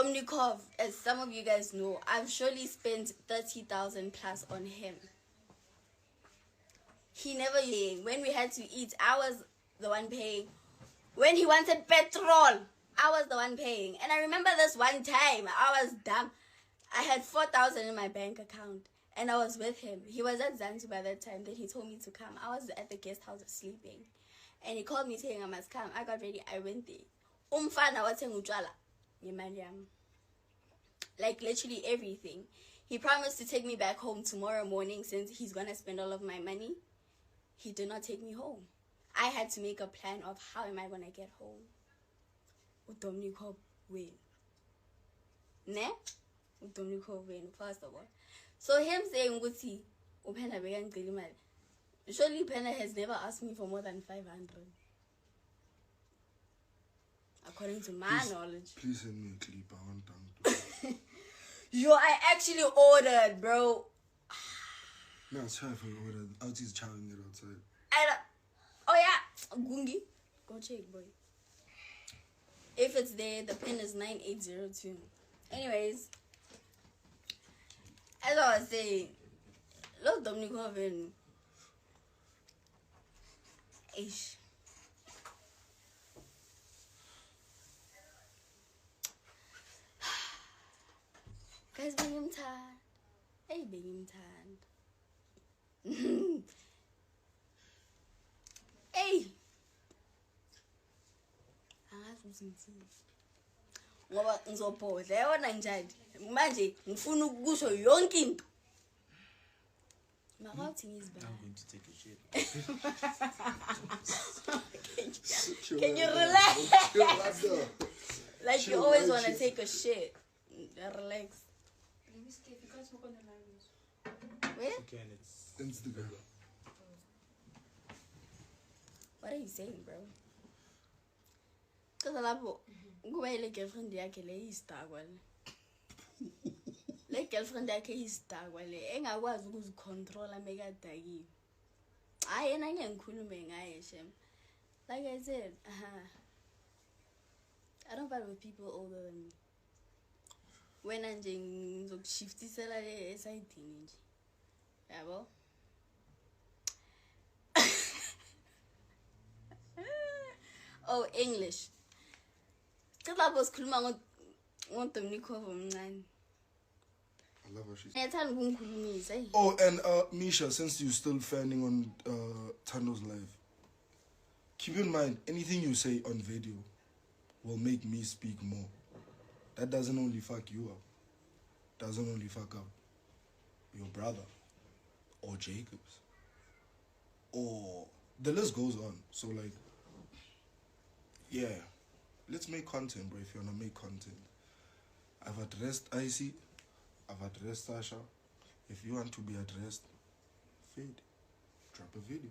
Domnikov, as some of you guys know, I've surely spent 30,000 plus on him. He never paid. When we had to eat, I was the one paying. When he wanted petrol, I was the one paying. And I remember this one time, I was dumb. I had 4,000 in my bank account, and I was with him. He was at Zanzibar that time. Then he told me to come. I was at the guest house sleeping, and he called me saying I must come. I got ready. I went there. Umfana wathenga utshwala ngemali yami. Like literally everything. He promised to take me back home tomorrow morning since he's gonna spend all of my money. He did not take me home. I had to make a plan of how am I gonna get home. Udomnikov win. Ne? Udomnikov win, first of all. So him saying Guti, Upena began Gilimal. Surely Pena has never asked me for more than 500. According to my knowledge. Please send me a clip. I want them to. Yo, I actually ordered, bro. No, it's fine for you ordered. Auntie chowing it outside. Oh yeah, Gungi. Go check, boy. If it's there, the pin is 9802. Anyways, as I was saying, look, Domnikov and ish. Guys, bring him tired. Hey, bring him tired. Hey. Ngoba ngizophoza yona njani manje ngifuna ukusho yonke into. Mawuthi ngizibani. I'm going to take a shit. Can you relax? Like you always want to take a shit. Relax. Let me skip. You guys work on the libraries. Where? Okay, and it's Instagram. What are you saying, bro? Because lapho kuba ile girlfriend yakhe le istakwa le. Le girlfriend yakhe istakwa le engakwazi ukuzicontrola mekadakiwe. Hayi yena ngiyakhulume ngaye shem. Like I said, I don't fight with people older than me. Wena nje ngizokushiftisela le esayidini nje. Yabo? Oh, English. Lapho sikhuluma ngoDomnikov omncane. I love how she's. Ngiyathanda ukungikhulumisa. Oh, and Misha, since you're still fanning on Tando's live, keep in mind anything you say on video will make me speak more. That doesn't only fuck you up. Doesn't only fuck up your brother or Jacobs. Or the list goes on. So like, yeah, let's make content, bro. If you wanna make content, I've addressed Icy, I've addressed Sasha. If you want to be addressed, fade, drop a video.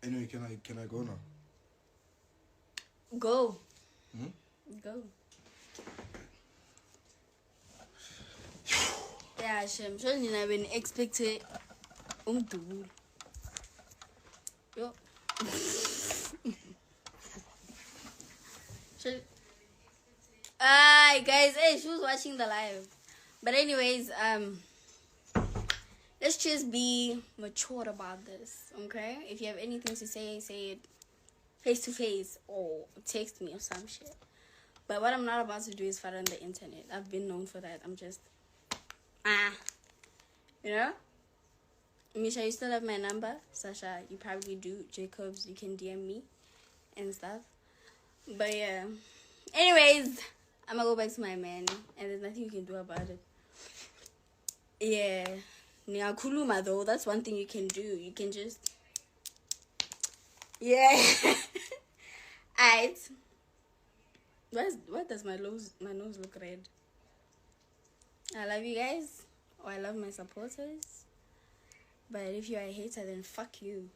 Anyway, can I go now? Go. Hmm? Go. Yeah, Shem. Sure, I've been expecting umdubula. Yo. Hi guys, hey, she was watching the live. But anyways, let's just be mature about this, okay? If you have anything to say, say it face to face or text me or some shit. But what I'm not about to do is fight on the internet. I've been known for that. I'm just you know? Misha, you still have my number. Sasha, you probably do. Jacobs, you can DM me and stuff. But yeah. Anyways, I'm gonna go back to my man, and there's nothing you can do about it. Yeah. Niyakhuluma though, that's one thing you can do. You can just yeah. Alright. Why does my nose look red? I love you guys. Or I love my supporters. But if you're a hater, then fuck you.